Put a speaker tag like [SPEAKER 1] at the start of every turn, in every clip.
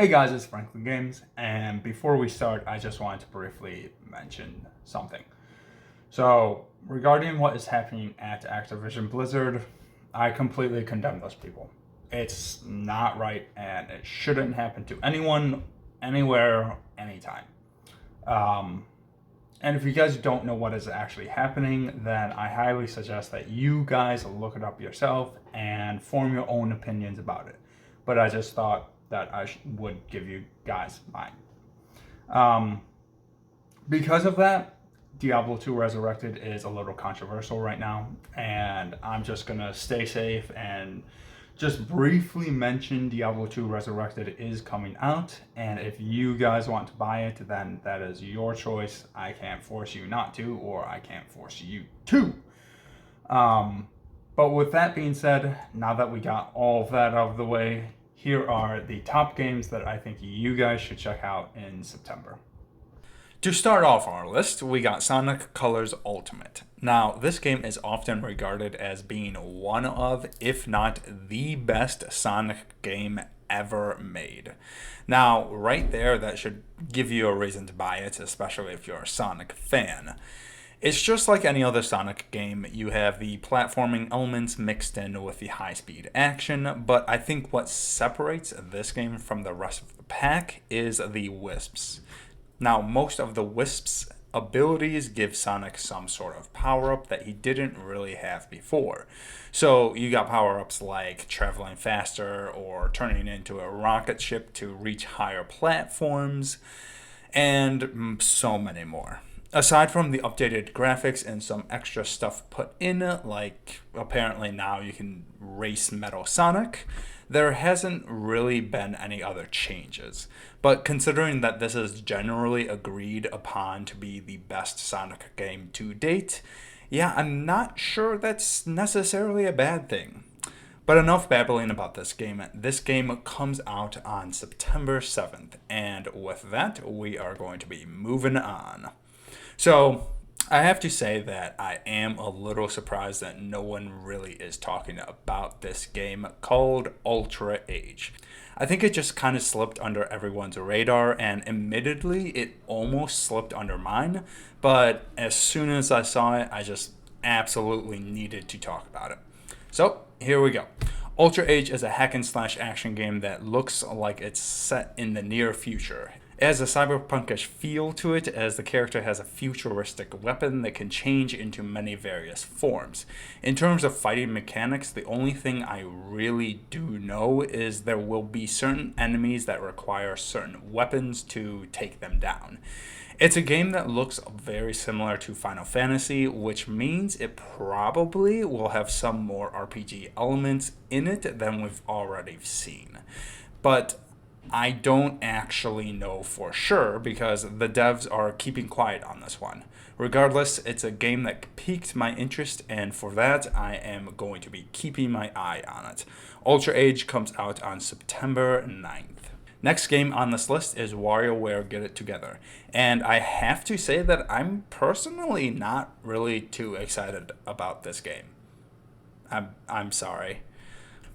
[SPEAKER 1] Hey guys, it's Franklin Games, and before we start, I just wanted to briefly mention something. So, regarding what is happening at Activision Blizzard, I completely condemn those people. It's not right, and it shouldn't happen to anyone, anywhere, anytime. Um, and if you guys don't know what is actually happening, then I highly suggest that you guys look it up yourself and form your own opinions about it. But I just thought that would give you guys mine. Um, because of that, Diablo 2 Resurrected is a little controversial right now, and I'm just gonna stay safe and just briefly mention Diablo 2 Resurrected is coming out, and if you guys want to buy it, then that is your choice. I can't force you not to, or I can't force you to. But with that being said, now that we got all of that out of the way, here are the top games that I think you guys should check out in September.
[SPEAKER 2] To start off our list, we got Sonic Colors Ultimate. Now, this game is often regarded as being one of, if not the best Sonic game ever made. Now, right there, that should give you a reason to buy it, especially if you're a Sonic fan. It's just like any other Sonic game. You have the platforming elements mixed in with the high-speed action, but I think what separates this game from the rest of the pack is the Wisps. Now, most of the Wisps' abilities give Sonic some sort of power-up that he didn't really have before. So you got power-ups like traveling faster or turning into a rocket ship to reach higher platforms, and so many more. Aside from the updated graphics and some extra stuff put in, like apparently now you can race Metal Sonic, there hasn't really been any other changes. But considering that this is generally agreed upon to be the best Sonic game to date, yeah, I'm not sure that's necessarily a bad thing. But enough babbling about this game. This game comes out on September 7th, and with that, we are going to be moving on. So, I have to say that I am a little surprised that no one really is talking about this game called Ultra Age. I think it just kind of slipped under everyone's radar, and admittedly, it almost slipped under mine, but as soon as I saw it, I just absolutely needed to talk about it. So, here we go. Ultra Age is a hack and slash action game that looks like it's set in the near future. It has a cyberpunkish feel to it, as the character has a futuristic weapon that can change into many various forms. In terms of fighting mechanics, the only thing I really do know is there will be certain enemies that require certain weapons to take them down. It's a game that looks very similar to Final Fantasy, which means it probably will have some more RPG elements in it than we've already seen. But I don't actually know for sure because the devs are keeping quiet on this one. Regardless, it's a game that piqued my interest, and for that, I am going to be keeping my eye on it. Ultra Age comes out on September 9th. Next game on this list is WarioWare Get It Together, and I have to say that I'm personally not really too excited about this game. I'm sorry.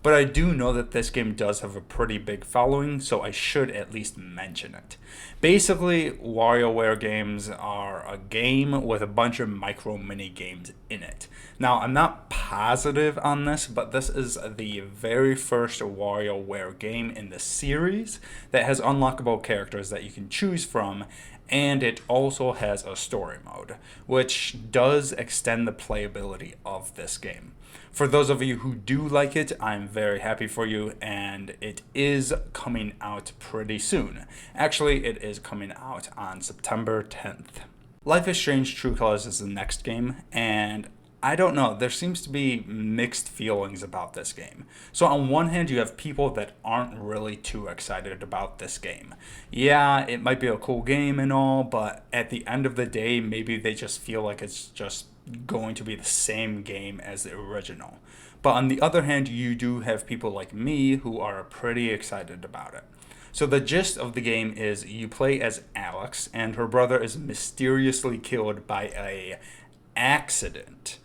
[SPEAKER 2] But I do know that this game does have a pretty big following, so I should at least mention it. Basically, WarioWare games are a game with a bunch of micro mini games in it. Now, I'm not positive on this, but this is the very first WarioWare game in the series that has unlockable characters that you can choose from, and it also has a story mode, which does extend the playability of this game. For those of you who do like it, I'm very happy for you, and it is coming out pretty soon. Actually, it is coming out on September 10th. Life is Strange True Colors is the next game, and I don't know, there seems to be mixed feelings about this game. So on one hand, you have people that aren't really too excited about this game. Yeah, it might be a cool game and all, but at the end of the day, maybe they just feel like it's just going to be the same game as the original. But on the other hand, you do have people like me who are pretty excited about it. So the gist of the game is you play as Alex, and her brother is mysteriously killed by a accident.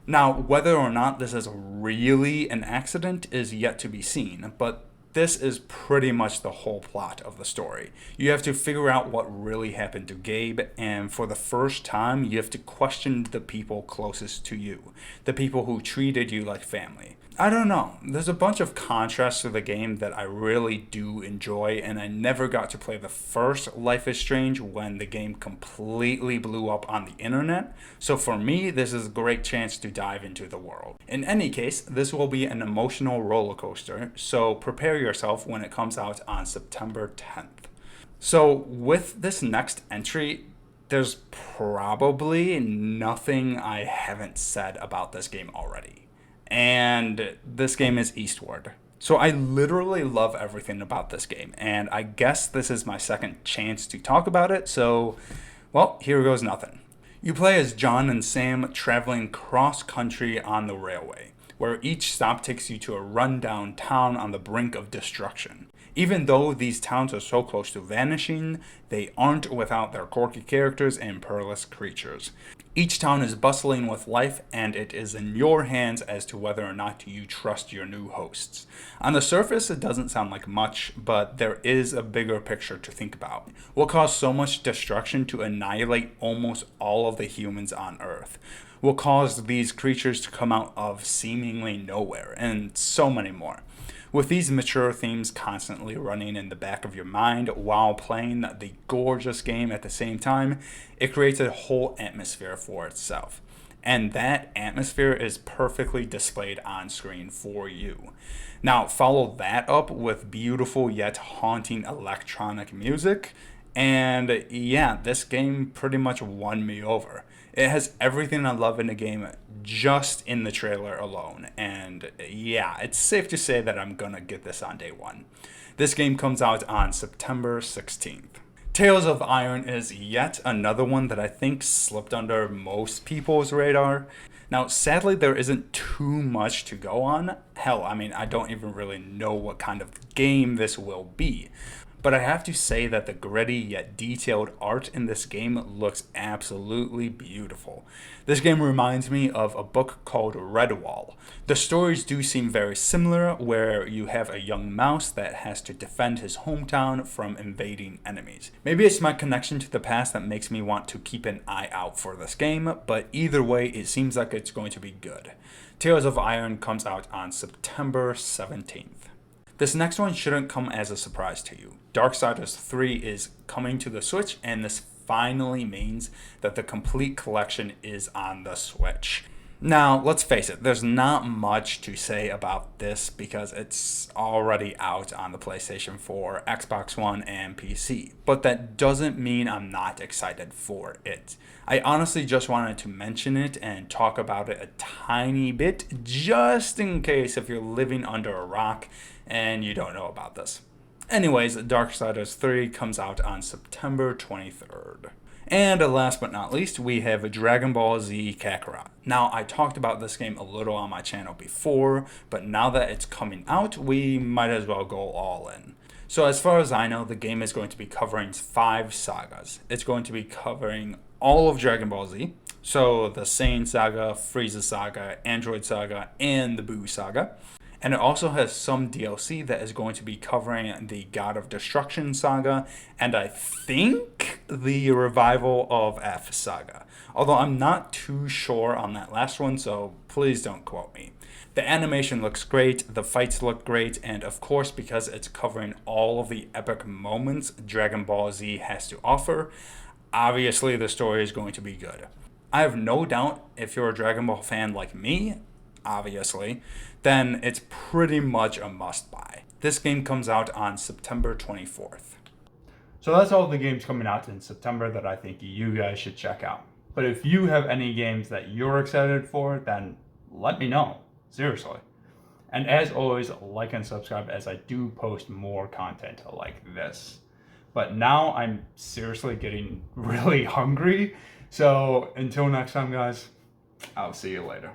[SPEAKER 2] Now, whether or not this is really an accident is yet to be seen, but This is pretty much the whole plot of the story. You have to figure out what really happened to Gabe, and for the first time, you have to question the people closest to you, the people who treated you like family. I don't know, there's a bunch of contrasts to the game that I really do enjoy, and I never got to play the first Life is Strange when the game completely blew up on the internet, so for me, this is a great chance to dive into the world. In any case, this will be an emotional roller coaster, so prepare yourself when it comes out on September 10th. So with this next entry, there's probably nothing I haven't said about this game already. And this game is Eastward. So I literally love everything about this game, and I guess this is my second chance to talk about it, so, well, here goes nothing. You play as John and Sam traveling cross-country on the railway, where each stop takes you to a rundown town on the brink of destruction. Even though these towns are so close to vanishing, they aren't without their quirky characters and perilous creatures. Each town is bustling with life, and it is in your hands as to whether or not you trust your new hosts. On the surface, it doesn't sound like much, but there is a bigger picture to think about. What caused so much destruction to annihilate almost all of the humans on Earth? What caused these creatures to come out of seemingly nowhere? And so many more. With these mature themes constantly running in the back of your mind while playing the gorgeous game at the same time, it creates a whole atmosphere for itself. And that atmosphere is perfectly displayed on screen for you. Now, follow that up with beautiful yet haunting electronic music, and yeah, this game pretty much won me over. It has everything I love in a game just in the trailer alone. And yeah, it's safe to say that I'm gonna get this on day one. This game comes out on September 16th. Tales of Iron is yet another one that I think slipped under most people's radar. Now, sadly, there isn't too much to go on. Hell, I mean, I don't even really know what kind of game this will be. But I have to say that the gritty yet detailed art in this game looks absolutely beautiful. This game reminds me of a book called Redwall. The stories do seem very similar, where you have a young mouse that has to defend his hometown from invading enemies. Maybe it's my connection to the past that makes me want to keep an eye out for this game, but either way, it seems like it's going to be good. Tales of Iron comes out on September 17th. This next one shouldn't come as a surprise to you. Darksiders 3 is coming to the Switch, and this finally means that the complete collection is on the Switch. Now, let's face it, there's not much to say about this because it's already out on the PlayStation 4, Xbox One, and PC. But that doesn't mean I'm not excited for it. I honestly just wanted to mention it and talk about it a tiny bit, just in case if you're living under a rock and you don't know about this. Anyways, Darksiders 3 comes out on September 23rd. And last but not least, we have Dragon Ball Z Kakarot. Now, I talked about this game a little on my channel before, but now that it's coming out, we might as well go all in. So as far as I know, the game is going to be covering 5 sagas. It's going to be covering all of Dragon Ball Z, so the Saiyan Saga, Frieza Saga, Android Saga, and the Buu Saga. And it also has some DLC that is going to be covering the God of Destruction saga, and I think the revival of F saga. Although I'm not too sure on that last one, so please don't quote me. The animation looks great, the fights look great, and of course, because it's covering all of the epic moments Dragon Ball Z has to offer, obviously the story is going to be good. I have no doubt if you're a Dragon Ball fan like me, obviously, then it's pretty much a must-buy. This game comes out on September 24th.
[SPEAKER 1] So that's all the games coming out in September that I think you guys should check out. But if you have any games that you're excited for, then let me know. Seriously. And as always, like and subscribe as I do post more content like this. But now I'm seriously getting really hungry. So until next time, guys, I'll see you later.